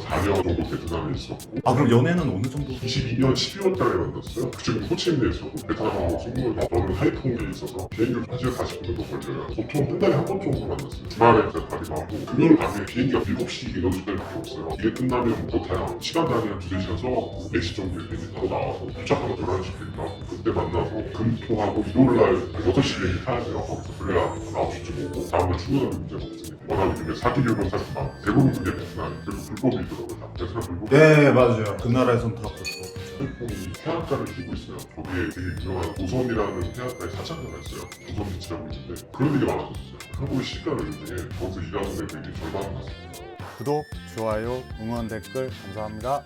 4년 정도 베트남에 있었고 아 그럼 연애는 어느 정도? 22년 12월 달에 만났어요. 그쪽은 호치민에 있었고 베트남하고 승무원 저는 하이퐁에 있어서 비행기로 1시간 40분 정도 걸려요. 보통 한 달에 한 번 정도 만났어요. 주말에 제가 가기도 하고 금요일 밤에 비행기가 7시 에너지 시간밖에 없어요. 이게 끝나면 보타요. 시간 단위 한 2-3시간 써갖고 4시 정도에 비행기 타고 나와서 도착하면 11시 비행기가 그때 만나서 금토하고 일요일날 6시 비행기 타야 돼요. 거기서 그래야 9시쯤 오고 다음날 출근하는 문제가 없으니까 워낙 요즘에 사기류는 사실 막 대부분 그게 베트남이 그리고 불법이더라고요. 베트남 불법 네 맞아요. 그 나라에선 다 그렇고. 핸드폰이 해안가를 끼고 있어요. 거기에 되게 유명한 도섬이라는 해안가에 사창가가 있어요. 도섬 비치라고 있는데 그런 일이 많아졌어요. 한국의 시가를 중에 거기서 일하는 애들이 절반이 났습니다. 구독, 좋아요, 응원 댓글 감사합니다.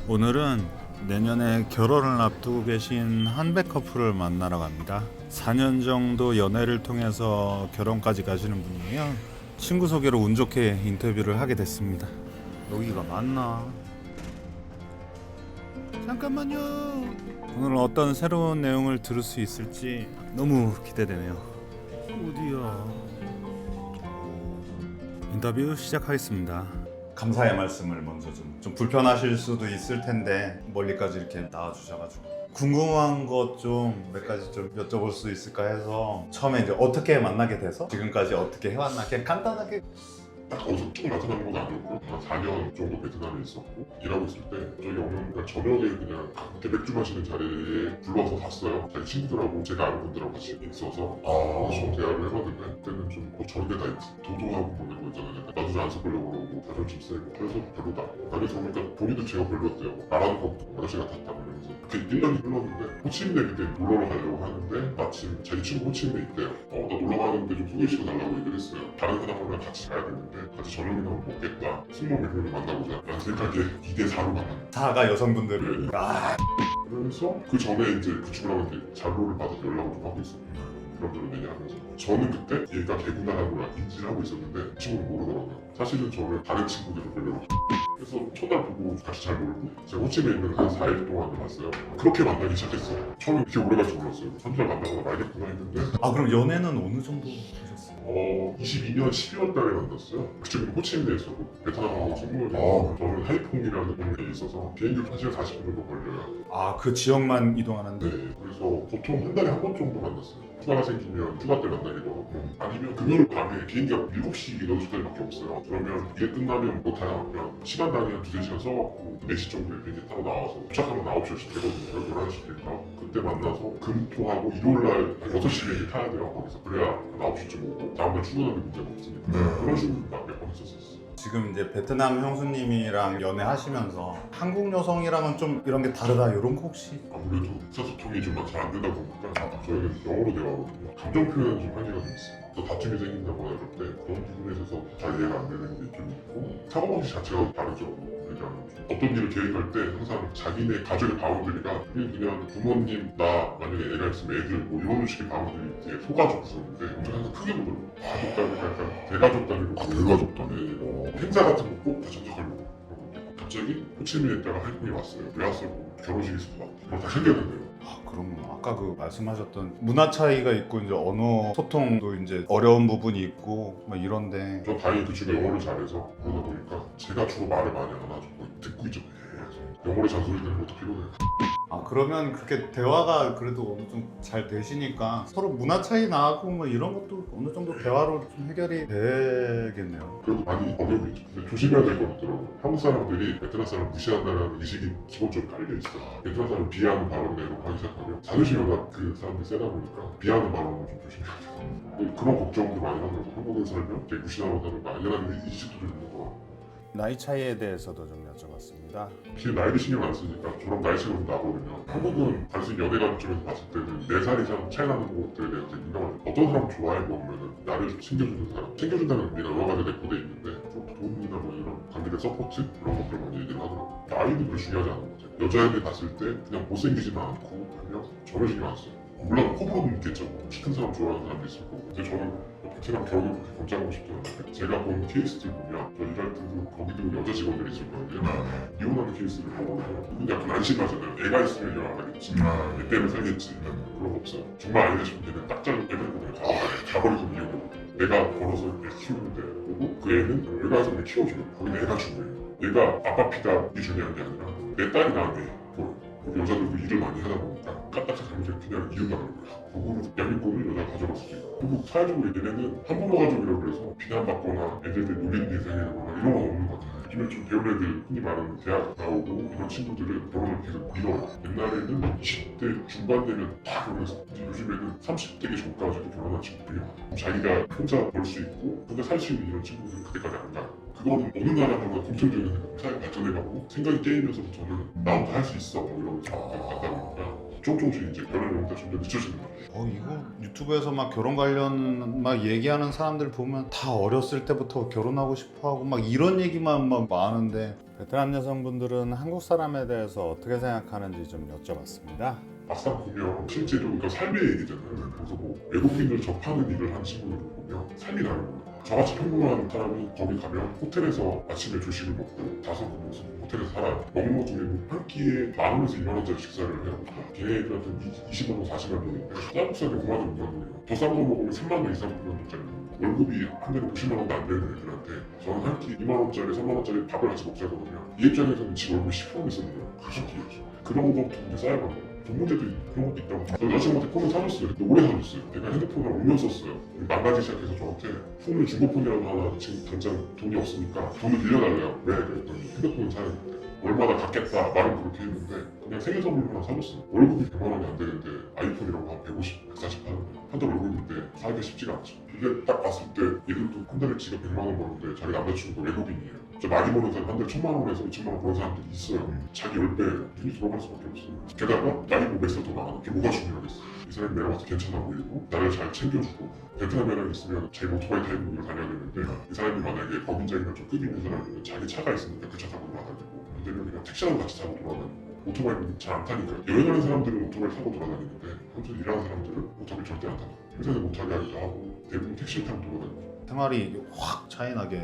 오늘은 내년에 결혼을 앞두고 계신 한백 커플을 만나러 갑니다. 4년 정도 연애를 통해서 결혼까지 가시는 분이에요. 친구 소개로 운 좋게 인터뷰를 하게 됐습니다. 여기가 맞나? 잠깐만요. 오늘은 어떤 새로운 내용을 들을 수 있을지 너무 기대되네요. 어디야? 인터뷰 시작하겠습니다. 감사의 말씀을 먼저 좀 불편하실 수도 있을 텐데 멀리까지 이렇게 나와주셔가지고 궁금한 것 좀 몇 가지 좀 여쭤볼 수 있을까 해서 처음에 이제 어떻게 만나게 돼서 지금까지 어떻게 해왔나 그냥 간단하게. 딱 거기서 쭉 나타나는 건 아니었고 한 4년 정도 베트남에 있었고 일하고 있을 때 저희 어머니가 저녁에 그냥 가볍게 맥주 마시는 자리에 불러서 갔어요. 자기 친구들하고 제가 아는 분들하고 같이 있어서 좀 대화를 해봤는데 그때는 좀 저런 데다 있지 도도하고 보내고 있잖아요. 나도 안 섞으려고 그러고 가격 좀 세고 그래서 별로다. 그래서 보니까 본인도 제가 별로였대요. 말하는 것도 아저씨가 탔다 그러면서 그렇게 1년이 흘렀는데 호치민에 그때 놀러 가려고 하는데 마침 자기 친구 호치민에 있대요. 나 놀러 가는데 좀 소개시켜달라고 얘기를 했어요. 다른 사람이랑 같이 가야 되는데 같이 저녁이나 먹겠다. 승무원 몇 명을 만나보자. 라는 생각에 2대4로 만났어요. 4가 여성분들을 그래서 그 전에 이제 그 친구랑한테 잔로를 받아서 연락을 좀 하고 있었고 그런 얘기하면서 저는 그때 얘가 개구나라는 걸 인지를 하고 있었는데 그 친구는 모르더라고요. 사실은 저를 다른 친구들을 보려고 그래서 첫날 보고 같이 잘 놀고 제가 호치민에 있는 한 4일 동안 봤어요. 그렇게 만나기 시작했어요. 처음에 이렇게 오래 갈 줄 몰랐어요. 3달 만나고 말겠구나 했는데 그럼 연애는 어느 정도 하셨어요? 22년 12월 달에 만났어요. 그쪽은 호치민에 있었고 베트남하고 승무원이 저는 하이퐁이라는 동네에 있어서 비행기로 1시간 40분 정도 걸려요. 그 지역만 이동하는데? 네, 그래서 보통 한 달에 한 번 정도 만났어요. 휴가가 생기면 휴가 때 만나기도 하고 아니면 금요일 밤에 비행기가 7시 에너지 시간밖에 없어요. 그러면 이게 끝나면 뭐 다양 그냥 시간 단위 한 2-3시간 써갖고 4시 정도에 비행기 타고 나와서 도착하면 9시 되거든요. 11시 되니까 그때 만나서 금토하고 일요일날 6시 비행기 타야 돼요. 거기서 그래야 9시쯤 오고 다음날 출근하는 문제가 없으니까 그런 식으로 몇 번 했었어요. 지금 이제 베트남 형수님이랑 연애하시면서 한국 여성이랑은 좀 이런 게 다르다 이런 거 혹시? 아무래도 의사소통이 좀 잘 안 되다 보니까 저희는 영어로 대화하거든요. 감정 표현은 좀 한계가 좀 있어요. 또 다툼이 생긴다거나 이럴 때 그런 부분에 있어서 잘 이해가 안 되는 게 좀 있고 사고방식 자체가 다르죠. 그러니까 어떤 일을 계획할 때 항상 자기네 가족의 바운드리가 그냥 부모님, 나 만약에 애가 있으면 애들 뭐 이런 식의 바운드리 소가족 있었는데 요즘 항상 크게 보더라고요. 가족 단위가 약간 대가족 단위로 대가족 단위 행사 같은 거 꼭 다 참석하려고 갑자기 호치민에 있다가 하이퐁이 왔어요. 왜 왔어요? 결혼식이 있을 것 같아요. 다 생겼는데요. 그럼 아까 그 말씀하셨던 문화 차이가 있고 이제 언어 소통도 이제 어려운 부분이 있고 막 이런데 전 다행히 그 친구가 영어를 잘해서 그러다 보니까 제가 주로 말을 많이 안 하죠. 듣고 있죠. 영어로 잔소리 되는 것도 필요해요. 그러면 그렇게 대화가 그래도 어느 정도 잘 되시니까 서로 문화 차이 나고 뭐 이런 것도 어느 정도 대화로 좀 해결이 되겠네요. 그래도 많이 어려움이 있죠. 근데 조심해야 될 것 같더라고요. 한국 사람들이 베트남 사람 무시한다는 의식이 기본적으로 깔려 있어요. 베트남 사람 비하하는 발언 내로 하기 시작하면 자존심이 워낙 그 사람들이 세다 보니까 비하하는 발언을 좀 조심해야 돼요. 그런 걱정도 많이 하면서 한국에 살면 되게 무시당하고 사는 거 아니라는 의식도 좀 있는 것 같고 나이 차이에 대해서도 좀 여쭤봤습니다. 길 나이를 신경 안 쓰니까 저랑 나이 차이가 좀 나거든요. 한국은 단순히 연애 관점에서 봤을 때는 4살 이상 차이 나는 것들에 대해서 인정을 어떤 사람 좋아해 보면은 나를 좀 챙겨주는 사람 챙겨준다는 의미가 여러 가지 내포돼 있는데 좀 도움이나 뭐 이런 관계의 서포트 그런 것들 먼저 얘기를 하더라고요. 나이는 별로 중요하지 않은 것 같아요. 여자애들 봤을 때 그냥 못생기지만 않고 그냥 전혀 신경 안 써요. 물론 호불호는 있겠죠. 키 큰 사람 좋아하는 사람도 있을 거고 근데 저는 베트남 결혼을 그렇게 걱정하고 싶지 않은데 제가 본 케이스들 보면 저 일할 때도 거기도 여자 직원들이 있을 거예요. 이혼하는 케이스를 보거든요. 이건 약간 안심하잖아요. 애가 있으면 이혼 안 하겠지. 애 때문에 살겠지. 그런 거 없어요. 정말 아니다 싶으면 딱 잘라 애들 그냥 다 버리고 이혼하고 내가 벌어서 애 키우는데 보고 그 애는 외가에서 그냥 키워주면 거기는 애가 중요해요. 얘가 아빠 피가 이 중요한 게 아니라 내 딸이 낳은 게 보여. 그리고 여자들도 일을 많이 하다 보니까 까딱하게 잘못되면 그냥 이혼당하는 거야. 그거를 양육권을 여자가 가져갈 수도 있고. 그리고 사회적으로 얘네는 한부모 가족이라고 해서 비난받거나 애들들 놀리는 대상이라거나 이런 건 없는 것 같아요. 요즘에 좀 배운 애들 흔히 말하는 대학 나오고 이런 친구들은 결혼을 계속 미뤄요. 옛날에는 20대 중반 되면 다 결혼했어. 근데 요즘에는 30대기 전까지도 결혼한 친구들이 많아. 자기가 혼자 벌 수 있고 혼자 살 수 있는 이런 친구들은 그때까지 안 가요. 그거는 어느 나라마다 공통적인 사회가 발전해가고 생각이 게임에서부터는 나 혼자 할 수 있어 뭐 이런 생각을 갖다 보니까 조금씩 이제 결혼 연기가 점점 늦춰지는 거예요. 이거 유튜브에서 막 결혼 관련 막 얘기하는 사람들 보면 다 어렸을 때부터 결혼하고 싶어하고 막 이런 얘기만 막 많은데 베트남 여성분들은 한국 사람에 대해서 어떻게 생각하는지 좀 여쭤봤습니다. 막상 보면 실제로 이거 삶의 얘기잖아요. 그래서 뭐 외국인을 접하는 일을 하는 친구들을 보면 삶이 다른 거예요. 저같이 평범한 사람이 거기 가면 호텔에서 아침에 조식을 먹고 자서 모습 호텔에서 살아요. 먹는 것 중에는 한 끼에 10,000원에서 20,000원짜리 식사를 해요. 걔네들한테는 20원, 40원인데 쌀국수한테 5만 원, 6만 원이에요. 더 싼 거 먹으면 3만 원 이상 정도짜리 월급이 한 달에 50만 원도 안 되는 애들한테 저는 한 끼 2만 원짜리, 3만 원짜리 밥을 같이 먹자거든요. 이 입장에서는 지 월급이 10%는 쓰는 거예요. 그 시기였죠. 그런 것부터 이제 쌓여간 거예요. 돈 문제도 그런 것도 있다고. 저 여자친구한테 폰을 사줬어요. 근데 오래 사줬어요. 내가 핸드폰을 5년 썼어요. 망가지기 시작해서 저한테 폰을 중고폰이라도 하나 지금 당장 돈이 없으니까 돈을 빌려달래요. 왜? 그랬더니 핸드폰을 사야겠대. 얼마나 갖겠다 말은 그렇게 했는데 그냥 생일 선물 하나 사줬어요. 월급이 100만 원이 안 되는데 아이폰이라고 한 150, 140 하는데 한 달 월급인데 사기가 쉽지가 않죠. 이게 딱 봤을 때 얘들도 한 달에 지가 100만 원 버는데 자기 남자친구가 외국인이에요. 진짜 많이 버는 사람 한 달에 1,000만 원에서 2,000만 원 버는 사람들이 있어요. 자기 10배 눈이 돌아갈 수밖에 없어요. 게다가 나이 뭐 몇 살 더 많아. 그게 뭐가 중요하겠어. 이 사람이 내가 봐서 괜찮아 보이고 나를 잘 챙겨주고 베트남에랑 있으면 자기 오토바이 타고 일을 다녀야 되는데 이 사람이 만약에 법인장이나 좀 급이 있는 사람이면 자기 차가 있으니까 그 차 타고 돌아다니고 안 되면 그냥 택시라도 같이 타고 돌아다니고 오토바이는 잘 안 타니까 여행하는 사람들은 오토바이 타고 돌아다니는데 혼자 일하는 사람들은 오토바이 절대 안 타요. 회사에서 못 타게 하기도 하고 대부분 택시를 타고 돌아다니고 생활이 확 차이나게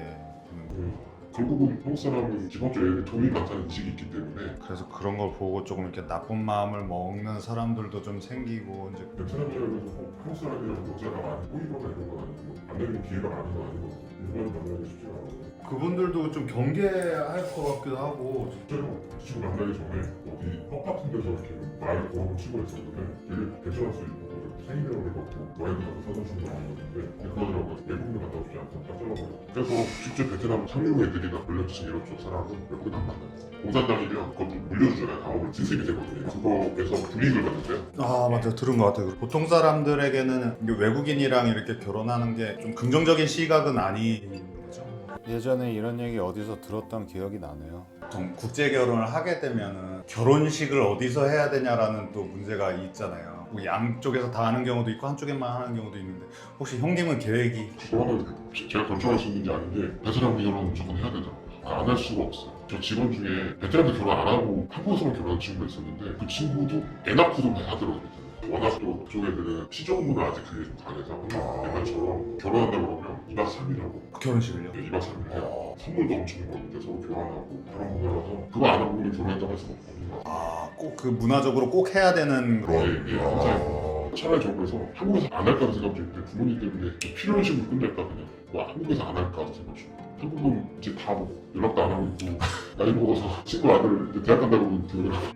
결국은 한국 사람은 기본적으로 돈이 많다는 인식이 있기 때문에 그래서 그런 걸 보고 조금 이렇게 나쁜 마음을 먹는 사람들도 좀 생기고 이제 베트남이라고 한국 사람이랑 여자가 많이 꼬이거나 이런 건 아니고 만나는 기회가 많은 건 아니고 일본을 만나기 쉽지가 않아요. 그분들도 좀 경계할 것 같기도 하고 실제로 친구 만나기 전에 어디 펍 같은 데서 이렇게 말을 걸어본 친구가 있었는데 되게 괜찮을 수 있고 생일을 받고 와인을 가서 사다 주는 거 아니었는데 그러더라고요. 외국인을 갖다 주지 않고 딱 잘라버려. 그래서 실제 베트남 상류 애들이나 권력층 이런 쪽 사람은 외국인 안 만나요. 공산당이면 그것도 물려주잖아요. 다음을 진색이 되거든요. 그거에서 불이익을 받는데요. 아 맞아 들은 것 같아요. 보통 사람들에게는 이게 외국인이랑 이렇게 결혼하는 게 좀 긍정적인 시각은 아닌 거죠. 예전에 이런 얘기 어디서 들었던 기억이 나네요. 보통 국제 결혼을 하게 되면은 결혼식을 어디서 해야 되냐라는 또 문제가 있잖아요. 뭐 양쪽에서 다 하는 경우도 있고 한쪽에만 하는 경우도 있는데 혹시 형님은 계획이 그거는 제가 결정할 수 있는 게 아닌데 베트남 결혼은 무조건 해야 되잖아. 안 할 수가 없어요. 저 직원 중에 베트남에 결혼 안 하고 한국에서만 결혼한 친구가 있었는데 그 친구도 애 낳고 좀 하더라고요. 워낙 또 그쪽 애들은 시정문을 아직 그게 좀 강해서 옛날처럼 결혼한다 그러면 2박 3일 하고 결혼식을요? 2박 3일 해요. 선물도 엄청 먹는데 서로 교환하고 그런 문화라서 그거 안 하고 결혼한다고 할 수가 없거든요. 꼭 그 문화적으로 꼭 해야 되는 그런 예, 혼자 차라리 저 그래서 한국에서 안 할까 하는 생각 중인데 부모님 때문에 필요한 식으로 끝낼까 그냥 뭐 한국에서 안 할까 하는 생각 중. 한국은 이제 다 뭐 연락도 안 하고 있고 나이 먹어서 친구 아들 이제 대학 간다고 그러더라고요.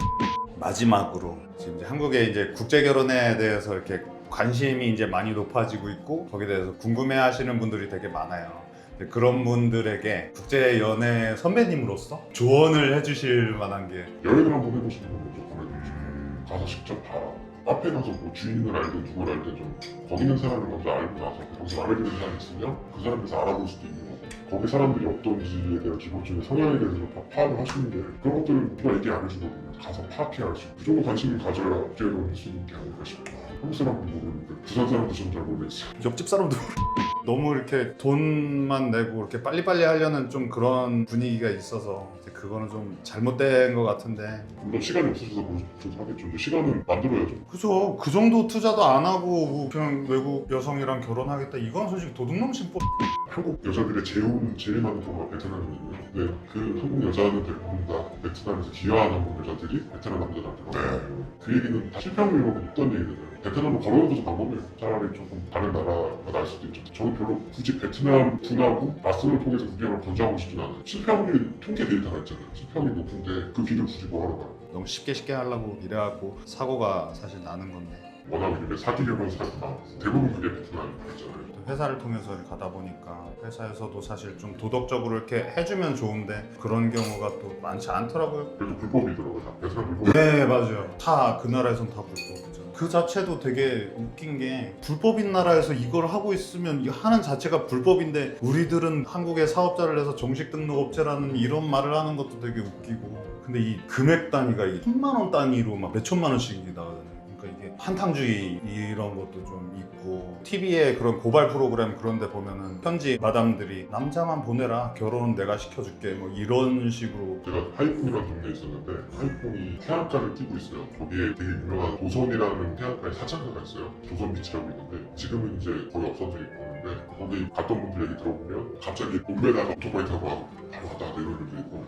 마지막으로 지금 이제 한국의 이제 국제 결혼에 대해서 이렇게 관심이 이제 많이 높아지고 있고 거기에 대해서 궁금해하시는 분들이 되게 많아요. 그런 분들에게 국제 연애 선배님으로서 조언을 해주실 만한 게 여행을 한번 해보시는 건 먼저 권해드리죠. 가서 직접 봐라. 카페 가서 뭐 주인을 알든 누굴 알든 좀 거기 있는 사람을 먼저 알고 나서 거기서 마음에 드는 사람이 있으면 그 사람에 대해서 알아볼 수도 있는 거고 거기 사람들이 어떤지에 대한 기본적인 성향에 대해서 다 파악을 하시는 게 그런 것들은 누가 얘기 안 해주거든요. 가서 파악해야 할 수 있고 그 정도 관심을 가져야 국제를 할 수 있는 게 아닐까 싶어요. 한국 사람은 모르는데 부산 사람도 좀 잘 모르겠어요. 옆집 사람도 너무 이렇게 돈만 내고 이렇게 빨리빨리 하려는 좀 그런 분위기가 있어서 이제 그거는 좀 잘못된 것 같은데 물론 시간이 없으셔서 그렇게 하겠죠. 근데 시간은 만들어야죠. 그죠 그 정도 투자도 안 하고 뭐 그냥 외국 여성이랑 결혼하겠다 이건 솔직히 도둑놈 심보 한국 여자들의 재혼은 제일 많은 동가 베트남이거든요. 근데 그 한국 여자는 대부분 다 베트남에서 기여한 한국 여자들이 베트남 남자들한테 그 얘기는 다 실패한 이유가 없다는 얘기잖아요. 베트남으로 걸어오는 것도 방법이에요. 차라리 조금 다른 나라가 나을 수도 있죠. 저는 별로 굳이 베트남 군하고 맞선을 통해서 국경을 건조하고 싶진 않아요. 실패 확률이 통계 데이터가 있잖아요. 실패 확률이 높은데 그 길을 굳이 뭐하러 가요? 너무 쉽게 하려고 이래갖고 사고가 사실 나는 건데 워낙 요즘에 사기려는 사람이 많아서 대부분 그게 베트남이잖아요. 회사를 통해서 가다 보니까 회사에서도 사실 좀 도덕적으로 이렇게 해주면 좋은데 그런 경우가 또 많지 않더라고요. 그래도 불법이더라고요. 다 베트남 불법. 네 맞아요. 다 그 나라에선 다 불법이죠. 그 자체도 되게 웃긴 게 불법인 나라에서 이걸 하고 있으면 이 하는 자체가 불법인데 우리들은 한국에 사업자를 내서 정식 등록업체라는 이런 말을 하는 것도 되게 웃기고 근데 이 금액 단위가 이 천만 원 단위로 막 몇 천만 원씩이 나가잖아요. 그러니까 이게 한탕주의 이런 것도 좀 있고 TV에 그런 고발 프로그램 그런 데 보면은 현지 마담들이 남자만 보내라 결혼은 내가 시켜줄게 뭐 이런 식으로 제가 하이퐁이라는 동네에 있었는데 하이퐁이 해안가를 끼고 있어요. 거기에 되게 유명한 도선이라는 해안가에 사창가가 있어요. 도선 비치라고 있는데 지금은 이제 거의 없어져 있는데 거기 갔던 분들 얘기 들어보면 갑자기 몸에다가 오토바이 타고 와서 바로 갔다 왔다 이런 분들이 있고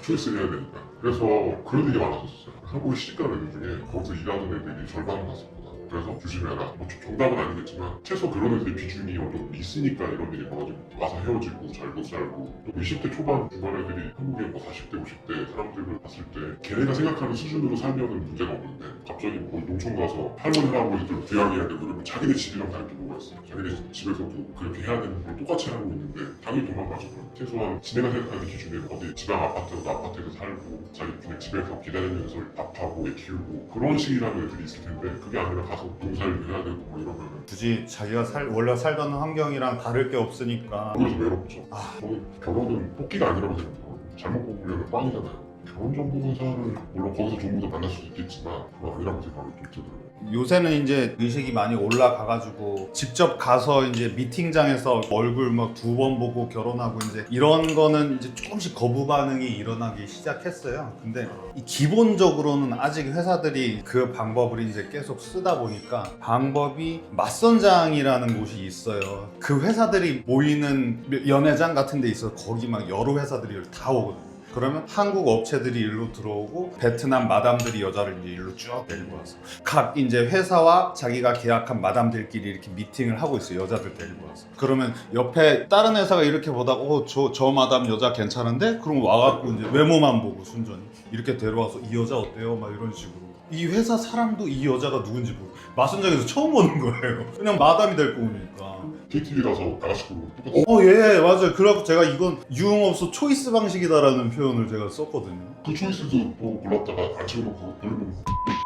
초이스를 해야 되니까 그래서 그런 얘기 많았었어요. 한국에 시집가는 애들 중에 거기서 일하는 애들이 절반은 갔습니다. 그래서 조심해라. 뭐 정답은 아니겠지만 최소 그런 애들의 비중이 어느 정도 있으니까 이런 일이 벌어지고 와서 헤어지고 잘 못 살고 또 20대 초반 중반 애들이 한국에 뭐 40대 50대 사람들을 봤을 때 걔네가 생각하는 수준으로 살면은 문제가 없는데 갑자기 뭐 농촌 가서 할머니 할아버지들 귀향해야 되고 그러면 자기네 집이랑 다를 게 뭐가 있어요. 자기네 집에서도 그렇게 해야 되는 걸 똑같이 하고 있는데 당연히 도망가죠. 최소한 지네가 생각하는 기준에 어디 지방 아파트도 아파트에서 살고 자기 그냥 집에서 기다리면서 밥하고 애 키우고 그런 식이라는 애들이 있을 텐데 그게 아니라 가서 농사를 해야 되고 뭐 이러면 굳이 자기가 원래 살던 환경이랑 다를 게 없으니까 그래서 외롭죠. 저는 결혼은 뽑기가 아니라고 생각해요. 잘못 뽑으면 꽝이잖아요. 결혼정보회사를 물론 거기서 좋은 분들 만날 수도 있겠지만 그거 아니라고 생각이 좀 들더라고요. 요새는 이제 의식이 많이 올라가가지고 직접 가서 이제 미팅장에서 얼굴 막 2번 보고 결혼하고 이제 이런 거는 이제 조금씩 거부 반응이 일어나기 시작했어요. 근데 이 기본적으로는 아직 회사들이 그 방법을 이제 계속 쓰다 보니까 방법이 맞선장이라는 곳이 있어요. 그 회사들이 모이는 연회장 같은 데 있어서 거기 막 여러 회사들이 다 오거든요. 그러면 한국 업체들이 일로 들어오고 베트남 마담들이 여자를 이제 일로 쭉 데리고 와서 각 이제 회사와 자기가 계약한 마담들끼리 이렇게 미팅을 하고 있어요. 여자들 데리고 와서 그러면 옆에 다른 회사가 이렇게 보다가 저 마담 여자 괜찮은데? 그럼 와갖고 이제 외모만 보고 순전히 이렇게 데려와서 이 여자 어때요? 막 이런 식으로 이 회사 사람도 이 여자가 누군지 모르고 마선장에서 처음 보는 거예요. 그냥 마담이 될 거니까. KTV라서 나가시고 똑같이 예 맞아요. 그래갖고 제가 이건 유흥업소 초이스 방식이다라는 표현을 제가 썼거든요. 그 초이스도 또 골랐다가 안 채워놓고 별로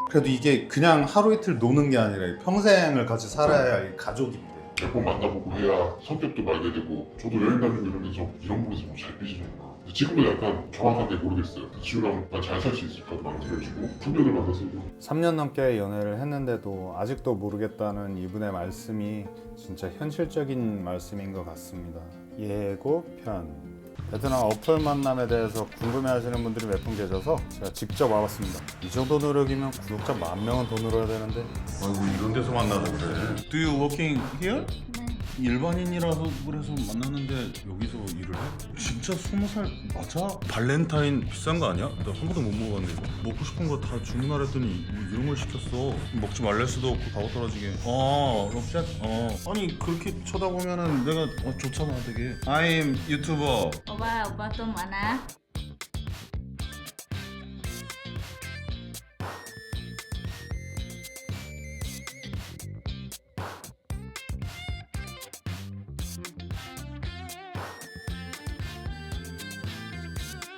그래도 이게 그냥 하루 이틀 노는 게 아니라 평생을 같이 살아야 할 가족인데 몇 번 만나보고 해야 성격도 말게 되고 저도 여행 다니고 이러면서 이런 부분에서 잘 삐지는구나. 지금도 약간 정확하게 모르겠어요. 지우랑 잘 살 수 있을까도 망설여지고 후배들 만났어도 3년 넘게 연애를 했는데도 아직도 모르겠다는 이분의 말씀이 진짜 현실적인 말씀인 것 같습니다. 예고편 베트남 어플 만남에 대해서 궁금해하시는 분들이 몇 분 계셔서 제가 직접 와봤습니다. 이 정도 노력이면 구독자 10,000명은 더 늘어야 되는데 아이고 이런 데서 만나서 그래. Do you working here? 일반인이라서 그래서 만났는데 여기서 일을 해? 진짜 20살 맞아? 발렌타인 비싼 거 아니야? 나 한 번도 못 먹어봤는데 이거 먹고 싶은 거 다 주문하랬더니 뭐 이런 걸 시켰어. 먹지 말랄 수도 없고 가고 떨어지게. 럽샷? 아니 그렇게 쳐다보면은 내가 좋잖아 되게. I'm 유튜버. 오빠 좀 많아?